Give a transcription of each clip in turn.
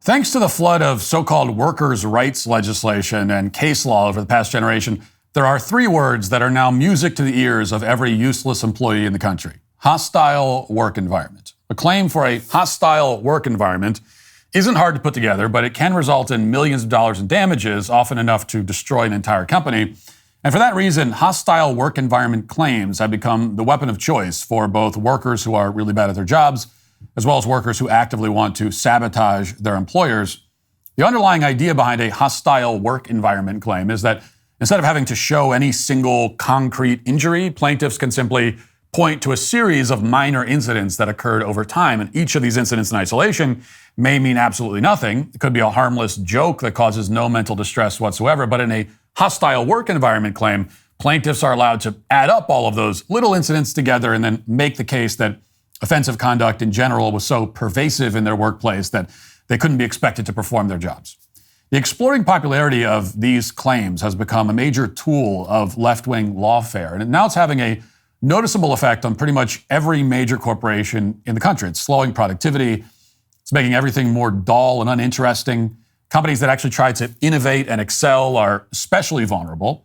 Thanks to the flood of so-called workers' rights legislation and case law over the past generation, there are three words that are now music to the ears of every useless employee in the country: hostile work environment. A claim for a hostile work environment isn't hard to put together, but it can result in millions of dollars in damages, often enough to destroy an entire company. And for that reason, hostile work environment claims have become the weapon of choice for both workers who are really bad at their jobs, as well as workers who actively want to sabotage their employers. The underlying idea behind a hostile work environment claim is that instead of having to show any single concrete injury, plaintiffs can simply point to a series of minor incidents that occurred over time. And each of these incidents in isolation may mean absolutely nothing. It could be a harmless joke that causes no mental distress whatsoever. But in a hostile work environment claim, plaintiffs are allowed to add up all of those little incidents together and then make the case that offensive conduct in general was so pervasive in their workplace that they couldn't be expected to perform their jobs. The exploding popularity of these claims has become a major tool of left-wing lawfare, and now it's having a noticeable effect on pretty much every major corporation in the country. It's slowing productivity. It's making everything more dull and uninteresting. Companies that actually try to innovate and excel are especially vulnerable.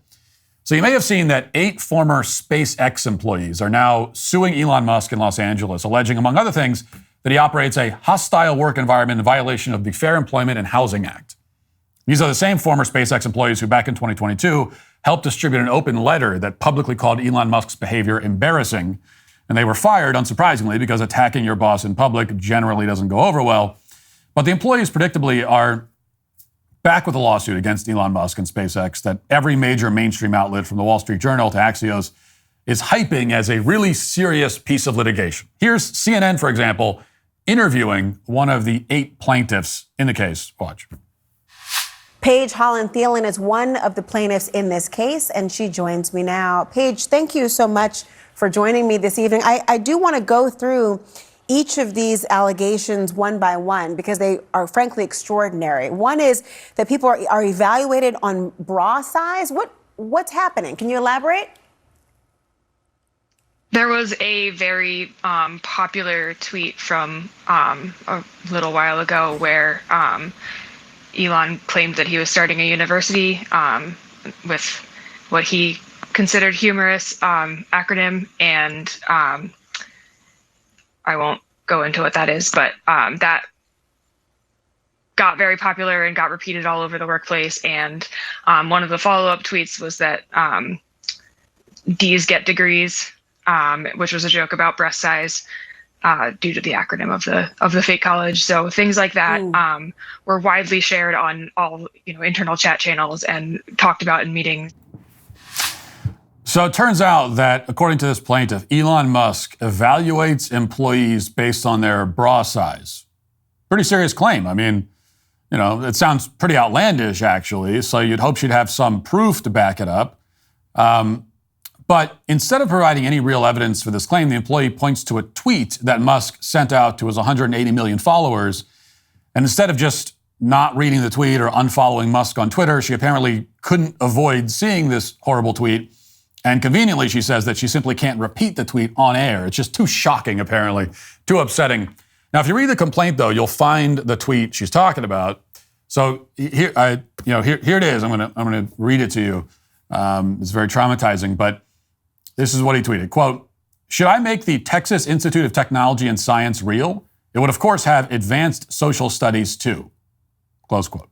So you may have seen that 8 former SpaceX employees are now suing Elon Musk in Los Angeles, alleging, among other things, that he operates a hostile work environment in violation of the Fair Employment and Housing Act. These are the same former SpaceX employees who back in 2022 helped distribute an open letter that publicly called Elon Musk's behavior embarrassing. And they were fired, unsurprisingly, because attacking your boss in public generally doesn't go over well. But the employees predictably are back with a lawsuit against Elon Musk and SpaceX that every major mainstream outlet, from the Wall Street Journal to Axios, is hyping as a really serious piece of litigation. Here's CNN, for example, interviewing one of the 8 plaintiffs in the case. Watch. Paige Holland-Thielen is one of the plaintiffs in this case, and she joins me now. Paige, thank you so much for joining me this evening. I do want to go through each of these allegations one by one because they are frankly extraordinary. One is that people are evaluated on bra size. What's happening? Can you elaborate? There was a very popular tweet from a little while ago where Elon claimed that he was starting a university with what he considered humorous acronym, and I won't go into what that is, but that got very popular and got repeated all over the workplace. And one of the follow-up tweets was that D's get degrees, which was a joke about breast size due to the acronym of the fake college. So things like that were widely shared on all internal chat channels and talked about in meetings. So it turns out that, according to this plaintiff, Elon Musk evaluates employees based on their bra size. Pretty serious claim. I mean, it sounds pretty outlandish, actually, so you'd hope she'd have some proof to back it up. But instead of providing any real evidence for this claim, the employee points to a tweet that Musk sent out to his 180 million followers. And instead of just not reading the tweet or unfollowing Musk on Twitter, she apparently couldn't avoid seeing this horrible tweet. And conveniently, she says that she simply can't repeat the tweet on air. It's just too shocking, apparently, too upsetting. Now, if you read the complaint, though, you'll find the tweet she's talking about. So here it is. I'm gonna read it to you. It's very traumatizing, but this is what he tweeted. Quote, "Should I make the Texas Institute of Technology and Science real? It would, of course, have advanced social studies, too." Close quote.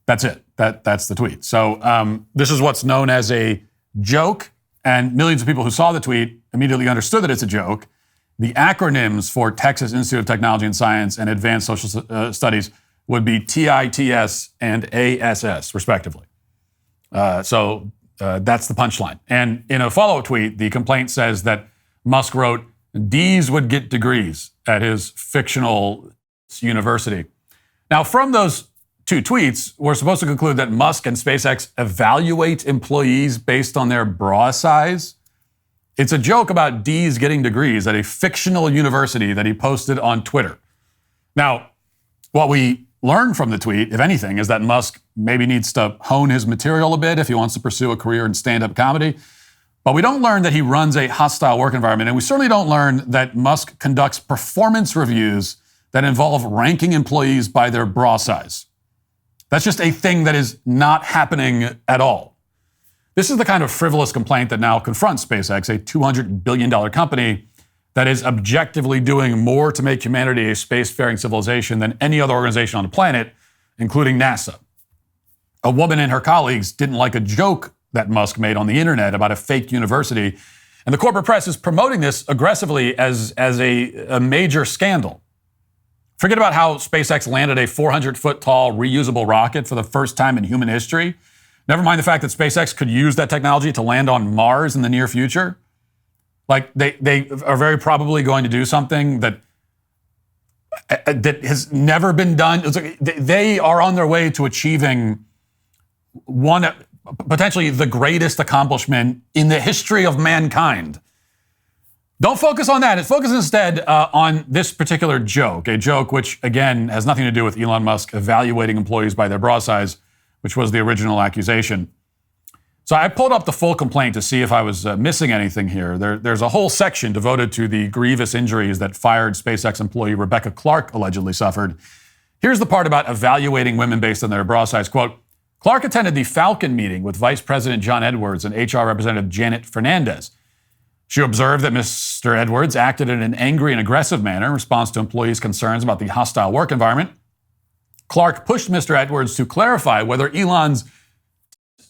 That's it. That's the tweet. So this is what's known as a joke, and millions of people who saw the tweet immediately understood that it's a joke. The acronyms for Texas Institute of Technology and Science and Advanced Social Studies would be TITS and ASS, respectively. So that's the punchline. And in a follow-up tweet, the complaint says that Musk wrote, "D's would get degrees" at his fictional university. Now, from those 2 tweets, we're supposed to conclude that Musk and SpaceX evaluate employees based on their bra size. It's a joke about D's getting degrees at a fictional university that he posted on Twitter. Now, what we learn from the tweet, if anything, is that Musk maybe needs to hone his material a bit if he wants to pursue a career in stand-up comedy. But we don't learn that he runs a hostile work environment, and we certainly don't learn that Musk conducts performance reviews that involve ranking employees by their bra size. That's just a thing that is not happening at all. This is the kind of frivolous complaint that now confronts SpaceX, a $200 billion company that is objectively doing more to make humanity a spacefaring civilization than any other organization on the planet, including NASA. A woman and her colleagues didn't like a joke that Musk made on the internet about a fake university, and the corporate press is promoting this aggressively as a major scandal. Forget about how SpaceX landed a 400-foot tall reusable rocket for the first time in human history. Never mind the fact that SpaceX could use that technology to land on Mars in the near future. Like, they are very probably going to do something that has never been done. It's like they are on their way to achieving potentially the greatest accomplishment in the history of mankind. Don't focus on that. Focus instead on this particular joke, a joke which, again, has nothing to do with Elon Musk evaluating employees by their bra size, which was the original accusation. So I pulled up the full complaint to see if I was missing anything here. There's a whole section devoted to the grievous injuries that fired SpaceX employee Rebecca Clark allegedly suffered. Here's the part about evaluating women based on their bra size. Quote, Clark attended the Falcon meeting with Vice President John Edwards and HR Representative Janet Fernandez. She observed that Mr. Edwards acted in an angry and aggressive manner in response to employees' concerns about the hostile work environment. Clark pushed Mr. Edwards to clarify whether Elon's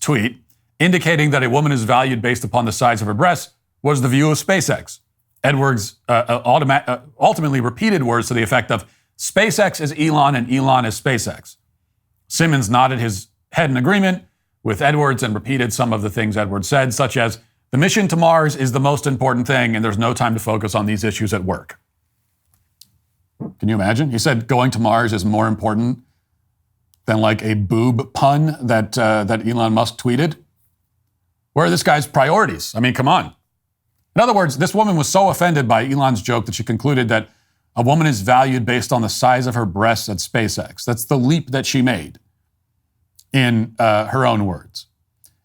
tweet indicating that a woman is valued based upon the size of her breasts was the view of SpaceX. Edwards ultimately repeated words to the effect of, SpaceX is Elon and Elon is SpaceX. Simmons nodded his head in agreement with Edwards and repeated some of the things Edwards said, such as, the mission to Mars is the most important thing and there's no time to focus on these issues at work. Can you imagine? He said going to Mars is more important than like a boob pun that Elon Musk tweeted. Where are this guy's priorities? I mean, come on. In other words, this woman was so offended by Elon's joke that she concluded that a woman is valued based on the size of her breasts at SpaceX. That's the leap that she made, in her own words.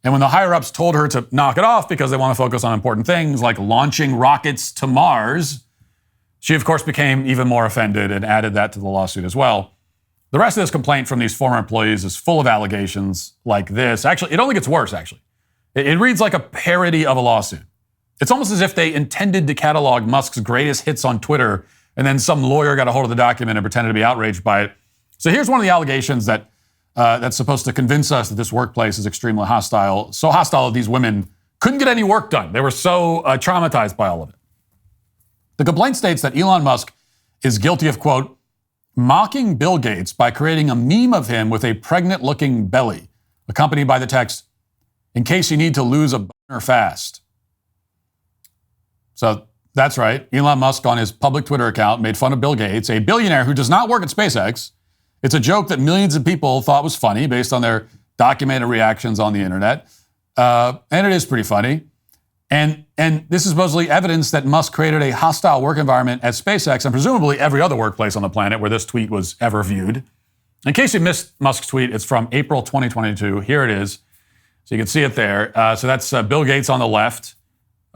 And when the higher-ups told her to knock it off because they want to focus on important things like launching rockets to Mars, she, of course, became even more offended and added that to the lawsuit as well. The rest of this complaint from these former employees is full of allegations like this. Actually, it only gets worse, actually. It reads like a parody of a lawsuit. It's almost as if they intended to catalog Musk's greatest hits on Twitter, and then some lawyer got a hold of the document and pretended to be outraged by it. So here's one of the allegations that's supposed to convince us that this workplace is extremely hostile. So hostile that these women couldn't get any work done. They were so traumatized by all of it. The complaint states that Elon Musk is guilty of, quote, mocking Bill Gates by creating a meme of him with a pregnant-looking belly, accompanied by the text, in case you need to lose a boner fast. So that's right. Elon Musk on his public Twitter account made fun of Bill Gates, a billionaire who does not work at SpaceX. It's a joke that millions of people thought was funny based on their documented reactions on the internet. And it is pretty funny. And this is supposedly evidence that Musk created a hostile work environment at SpaceX and presumably every other workplace on the planet where this tweet was ever viewed. In case you missed Musk's tweet, it's from April 2022. Here it is. So you can see it there. So that's Bill Gates on the left.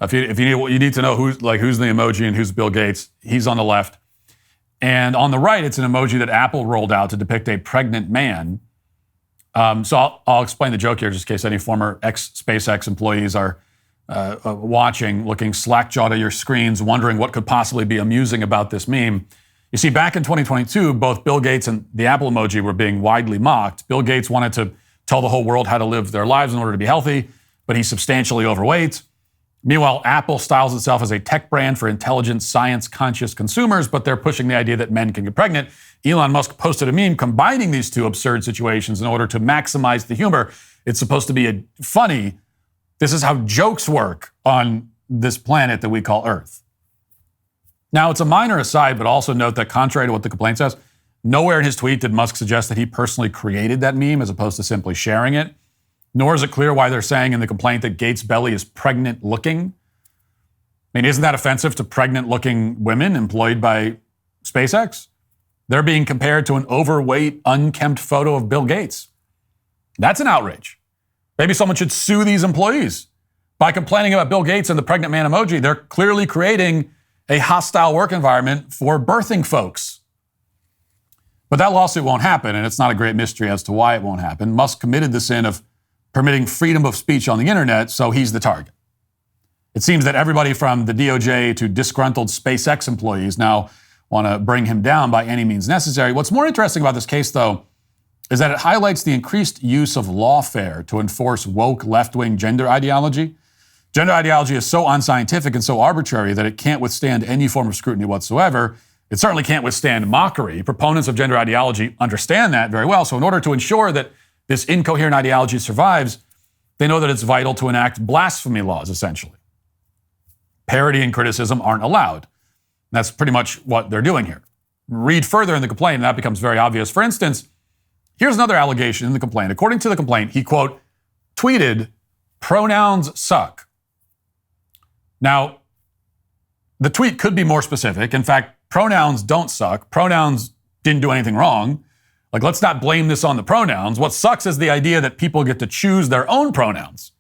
If you need to know who's the emoji and who's Bill Gates, he's on the left. And on the right, it's an emoji that Apple rolled out to depict a pregnant man. So I'll explain the joke here just in case any former ex-SpaceX employees are watching, looking slack-jawed at your screens, wondering what could possibly be amusing about this meme. You see, back in 2022, both Bill Gates and the Apple emoji were being widely mocked. Bill Gates wanted to tell the whole world how to live their lives in order to be healthy, but he's substantially overweight. Meanwhile, Apple styles itself as a tech brand for intelligent, science-conscious consumers, but they're pushing the idea that men can get pregnant. Elon Musk posted a meme combining these two absurd situations in order to maximize the humor. It's supposed to be funny. This is how jokes work on this planet that we call Earth. Now, it's a minor aside, but also note that contrary to what the complaint says, nowhere in his tweet did Musk suggest that he personally created that meme as opposed to simply sharing it. Nor is it clear why they're saying in the complaint that Gates' belly is pregnant-looking. I mean, isn't that offensive to pregnant-looking women employed by SpaceX? They're being compared to an overweight, unkempt photo of Bill Gates. That's an outrage. Maybe someone should sue these employees. By complaining about Bill Gates and the pregnant man emoji, they're clearly creating a hostile work environment for birthing folks. But that lawsuit won't happen, and it's not a great mystery as to why it won't happen. Musk committed the sin of permitting freedom of speech on the internet, so he's the target. It seems that everybody from the DOJ to disgruntled SpaceX employees now want to bring him down by any means necessary. What's more interesting about this case, though, is that it highlights the increased use of lawfare to enforce woke left-wing gender ideology. Gender ideology is so unscientific and so arbitrary that it can't withstand any form of scrutiny whatsoever. It certainly can't withstand mockery. Proponents of gender ideology understand that very well. So in order to ensure that this incoherent ideology survives, they know that it's vital to enact blasphemy laws, essentially. Parody and criticism aren't allowed. That's pretty much what they're doing here. Read further in the complaint, and that becomes very obvious. For instance, here's another allegation in the complaint. According to the complaint, he, quote, tweeted, "Pronouns suck." Now, the tweet could be more specific. In fact, pronouns don't suck. Pronouns didn't do anything wrong. Like, let's not blame this on the pronouns. What sucks is the idea that people get to choose their own pronouns.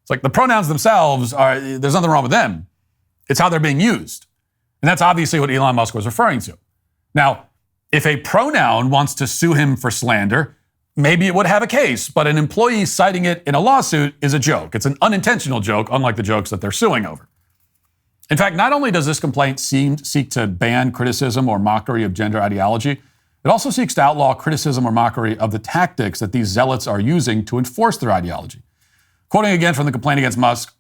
It's like the pronouns themselves there's nothing wrong with them. It's how they're being used. And that's obviously what Elon Musk was referring to. Now, if a pronoun wants to sue him for slander, maybe it would have a case, but an employee citing it in a lawsuit is a joke. It's an unintentional joke, unlike the jokes that they're suing over. In fact, not only does this complaint seek to ban criticism or mockery of gender ideology, it also seeks to outlaw criticism or mockery of the tactics that these zealots are using to enforce their ideology. Quoting again from the complaint against Musk,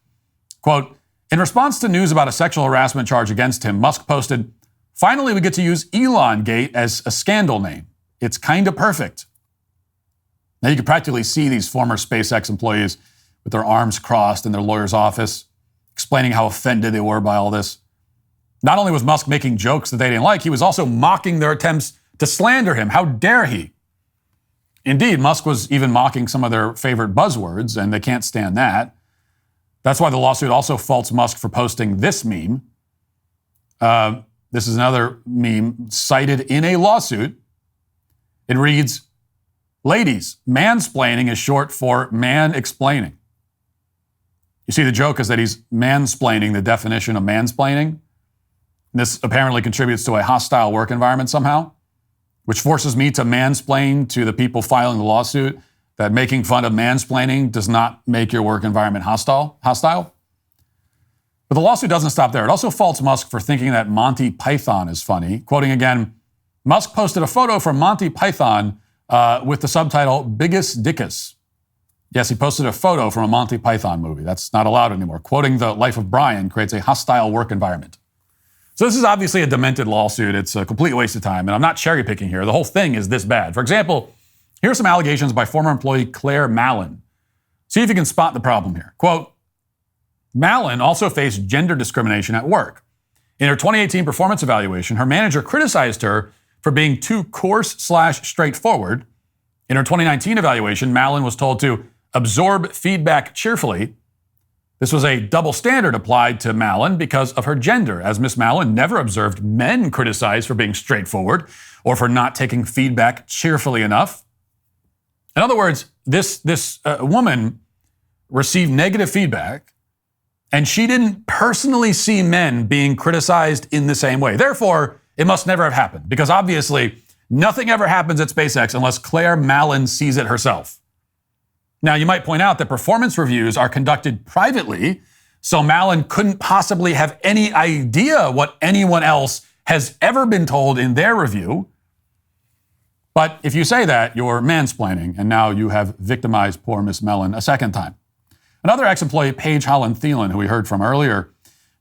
quote, "In response to news about a sexual harassment charge against him, Musk posted, 'Finally, we get to use Elon Gate as a scandal name. It's kinda perfect.'" Now you can practically see these former SpaceX employees with their arms crossed in their lawyer's office, explaining how offended they were by all this. Not only was Musk making jokes that they didn't like, he was also mocking their attempts to slander him. How dare he? Indeed, Musk was even mocking some of their favorite buzzwords, and they can't stand that. That's why the lawsuit also faults Musk for posting this meme. This is another meme cited in a lawsuit. It reads, "Ladies, mansplaining is short for man explaining." You see, the joke is that he's mansplaining the definition of mansplaining. This apparently contributes to a hostile work environment somehow, which forces me to mansplain to the people filing the lawsuit that making fun of mansplaining does not make your work environment hostile. But the lawsuit doesn't stop there. It also faults Musk for thinking that Monty Python is funny. Quoting again, Musk posted a photo from Monty Python with the subtitle, "Biggest Dickus." Yes, he posted a photo from a Monty Python movie. That's not allowed anymore. Quoting The Life of Brian creates a hostile work environment. So this is obviously a demented lawsuit. It's a complete waste of time, and I'm not cherry picking here. The whole thing is this bad. For example, here are some allegations by former employee Claire Mallon. See if you can spot the problem here. Quote, "Mallon also faced gender discrimination at work. In her 2018 performance evaluation, her manager criticized her for being too coarse/straightforward. In her 2019 evaluation, Mallon was told to absorb feedback cheerfully. This was a double standard applied to Mallon because of her gender, as Miss Mallon never observed men criticized for being straightforward or for not taking feedback cheerfully enough. In other words, this woman received negative feedback, and she didn't personally see men being criticized in the same way. Therefore, it must never have happened, because obviously nothing ever happens at SpaceX unless Claire Mallon sees it herself. Now, you might point out that performance reviews are conducted privately, so Mallon couldn't possibly have any idea what anyone else has ever been told in their review. But if you say that, you're mansplaining, and now you have victimized poor Miss Mallon a second time. Another ex-employee, Paige Holland-Thielen, who we heard from earlier,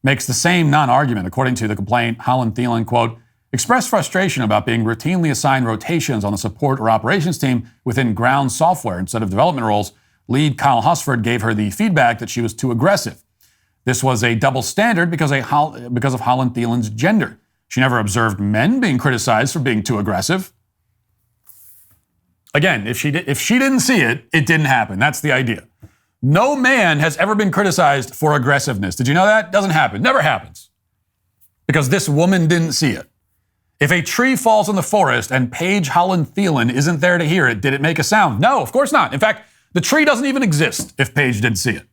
makes the same non-argument. According to the complaint, Holland-Thielen, quote, expressed frustration about being routinely assigned rotations on the support or operations team within ground software instead of development roles. Lead Kyle Husford gave her the feedback that she was too aggressive. This was a double standard because of Holland-Thielen's gender. She never observed men being criticized for being too aggressive. Again, if she didn't see it, it didn't happen. That's the idea. No man has ever been criticized for aggressiveness. Did you know that? Doesn't happen. Never happens. Because this woman didn't see it. If a tree falls in the forest and Paige Holland-Thielen isn't there to hear it, did it make a sound? No, of course not. In fact, the tree doesn't even exist if Paige didn't see it.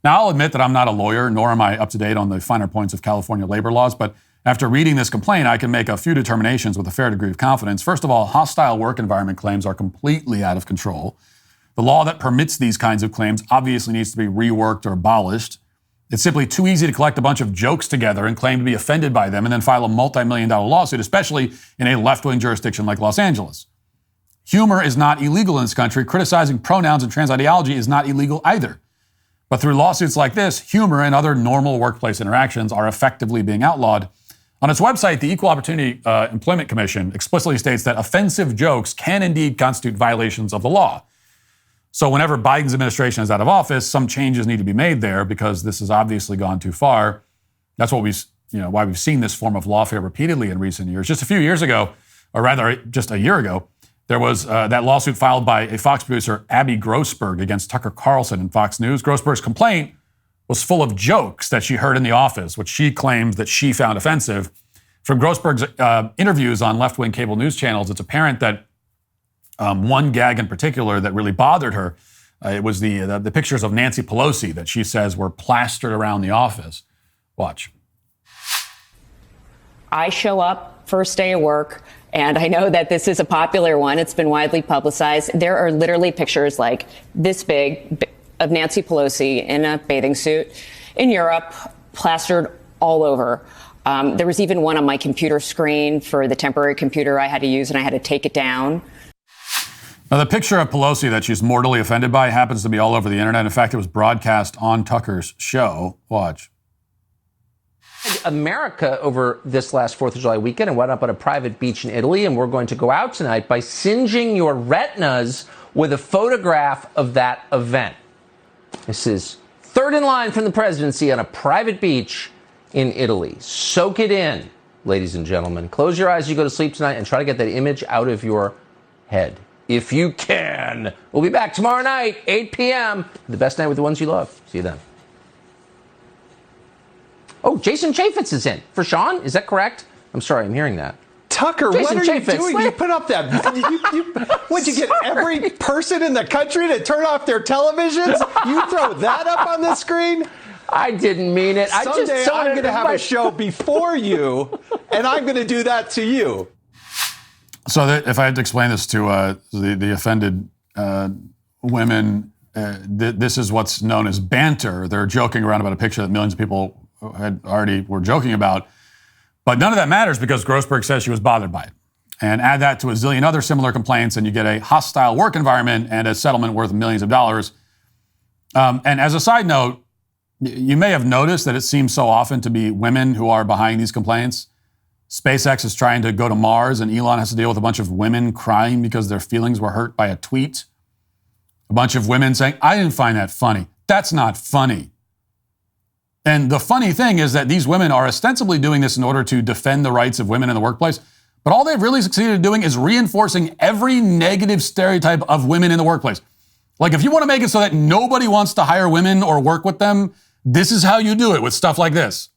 Now, I'll admit that I'm not a lawyer, nor am I up to date on the finer points of California labor laws, but After reading this complaint, I can make a few determinations with a fair degree of confidence. First of all, hostile work environment claims are completely out of control. The law that permits these kinds of claims obviously needs to be reworked or abolished. It's simply too easy to collect a bunch of jokes together and claim to be offended by them and then file a multi-million-dollar lawsuit, especially in a left-wing jurisdiction like Los Angeles. Humor is not illegal in this country. Criticizing pronouns and trans ideology is not illegal either. But through lawsuits like this, humor and other normal workplace interactions are effectively being outlawed. On its website, the Equal Opportunity Employment Commission explicitly states that offensive jokes can indeed constitute violations of the law. So whenever Biden's administration is out of office, some changes need to be made there because this has obviously gone too far. That's what why we've seen this form of lawfare repeatedly in recent years. Just a few years ago, or rather just a year ago, there was that lawsuit filed by a Fox producer, Abby Grossberg, against Tucker Carlson and Fox News. Grossberg's complaint was full of jokes that she heard in the office, which she claims that she found offensive. From Grossberg's interviews on left-wing cable news channels, it's apparent that one gag in particular that really bothered her, it was the pictures of Nancy Pelosi that she says were plastered around the office. Watch. I show up first day of work, and I know that this is a popular one. It's been widely publicized. There are literally pictures like this big of Nancy Pelosi in a bathing suit in Europe, plastered all over. There was even one on my computer screen for the temporary computer I had to use, and I had to take it down. Now, the picture of Pelosi that she's mortally offended by happens to be all over the internet. In fact, it was broadcast on Tucker's show. Watch. America over this last 4th of July weekend and went up on a private beach in Italy, and we're going to go out tonight by singeing your retinas with a photograph of that event. This is third in line from the presidency on a private beach in Italy. Soak it in, ladies and gentlemen. Close your eyes as you go to sleep tonight and try to get that image out of your head. If you can. We'll be back tomorrow night, 8 p.m. The best night with the ones you love. See you then. Oh, Jason Chaffetz is in. For Sean, is that correct? I'm sorry, I'm hearing that. Tucker, Jason what are Chaffetz, you doing? You put up that... What'd you get every person in the country to turn off their televisions? You throw that up on the screen? I didn't mean it. Someday I'm going to have a show before you, and I'm going to do that to you. So if I had to explain this to the offended women, this is what's known as banter. They're joking around about a picture that millions of people were joking about. But none of that matters because Grossberg says she was bothered by it. And add that to a zillion other similar complaints, and you get a hostile work environment and a settlement worth millions of dollars. And as a side note, you may have noticed that it seems so often to be women who are behind these complaints. SpaceX is trying to go to Mars, and Elon has to deal with a bunch of women crying because their feelings were hurt by a tweet. A bunch of women saying, I didn't find that funny. That's not funny. And the funny thing is that these women are ostensibly doing this in order to defend the rights of women in the workplace, but all they've really succeeded in doing is reinforcing every negative stereotype of women in the workplace. Like, if you want to make it so that nobody wants to hire women or work with them, this is how you do it with stuff like this.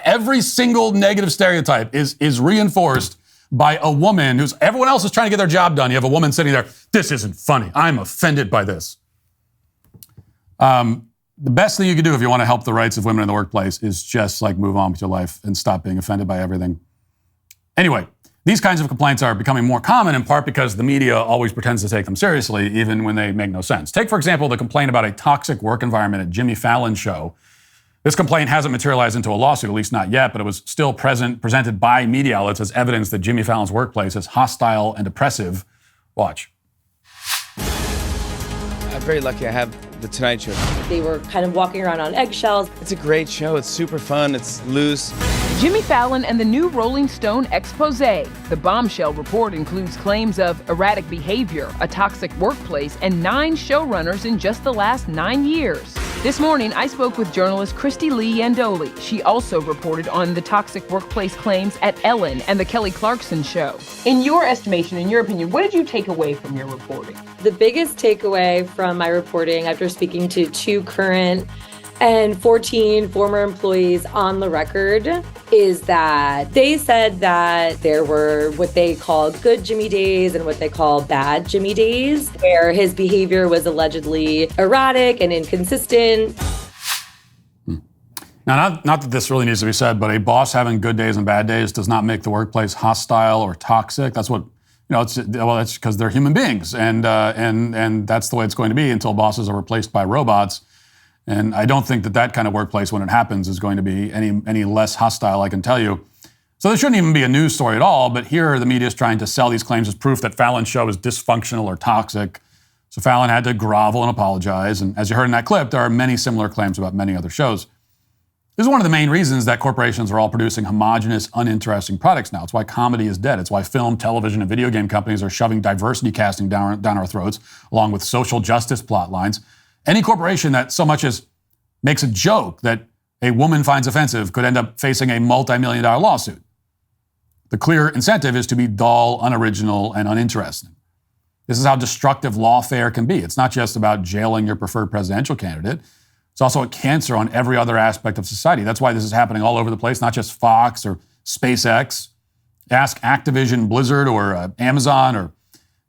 Every single negative stereotype is reinforced by a woman everyone else is trying to get their job done. You have a woman sitting there, this isn't funny. I'm offended by this. The best thing you can do if you want to help the rights of women in the workplace is just move on with your life and stop being offended by everything. Anyway, these kinds of complaints are becoming more common in part because the media always pretends to take them seriously, even when they make no sense. Take, for example, the complaint about a toxic work environment at Jimmy Fallon's show. This complaint hasn't materialized into a lawsuit, at least not yet, but it was still presented by media outlets as evidence that Jimmy Fallon's workplace is hostile and oppressive. Watch. I'm very lucky I have The Tonight Show. They were kind of walking around on eggshells. It's a great show. It's super fun. It's loose. Jimmy Fallon and the new Rolling Stone expose. The bombshell report includes claims of erratic behavior, a toxic workplace, and 9 showrunners in just the last 9 years. This morning, I spoke with journalist Christy Lee Yandoli. She also reported on the toxic workplace claims at Ellen and the Kelly Clarkson Show. In your estimation, in your opinion, what did you take away from your reporting? The biggest takeaway from my reporting, after speaking to 2 current and 14 former employees on the record, is that they said that there were what they call good Jimmy days and what they call bad Jimmy days, where his behavior was allegedly erratic and inconsistent. Now, not that this really needs to be said, but a boss having good days and bad days does not make the workplace hostile or toxic. That's what, it's because they're human beings, and that's the way it's going to be until bosses are replaced by robots. And I don't think that kind of workplace, when it happens, is going to be any less hostile, I can tell you. So this shouldn't even be a news story at all, but here the media is trying to sell these claims as proof that Fallon's show is dysfunctional or toxic. So Fallon had to grovel and apologize. And as you heard in that clip, there are many similar claims about many other shows. This is one of the main reasons that corporations are all producing homogenous, uninteresting products now. It's why comedy is dead. It's why film, television, and video game companies are shoving diversity casting down our throats, along with social justice plot lines. Any corporation that so much as makes a joke that a woman finds offensive could end up facing a multi-million-dollar lawsuit. The clear incentive is to be dull, unoriginal, and uninteresting. This is how destructive lawfare can be. It's not just about jailing your preferred presidential candidate. It's also a cancer on every other aspect of society. That's why this is happening all over the place, not just Fox or SpaceX. Ask Activision, Blizzard, or Amazon, or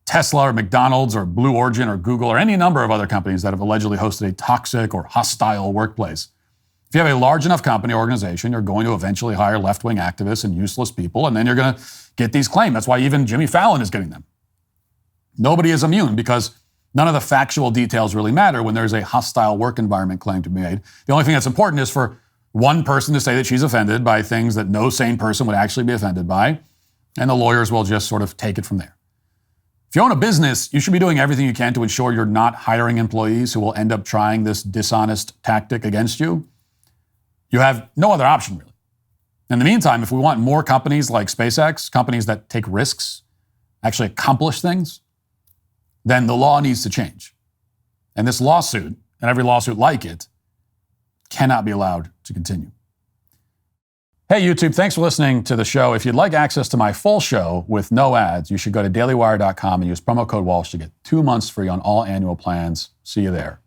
Tesla, or McDonald's, or Blue Origin, or Google, or any number of other companies that have allegedly hosted a toxic or hostile workplace. If you have a large enough company or organization, you're going to eventually hire left-wing activists and useless people, and then you're going to get these claims. That's why even Jimmy Fallon is getting them. Nobody is immune because none of the factual details really matter when there's a hostile work environment claim to be made. The only thing that's important is for one person to say that she's offended by things that no sane person would actually be offended by, and the lawyers will just sort of take it from there. If you own a business, you should be doing everything you can to ensure you're not hiring employees who will end up trying this dishonest tactic against you. You have no other option, really. In the meantime, if we want more companies like SpaceX, companies that take risks, actually accomplish things, then the law needs to change. And this lawsuit, and every lawsuit like it, cannot be allowed to continue. Hey, YouTube, thanks for listening to the show. If you'd like access to my full show with no ads, you should go to dailywire.com and use promo code Walsh to get 2 months free on all annual plans. See you there.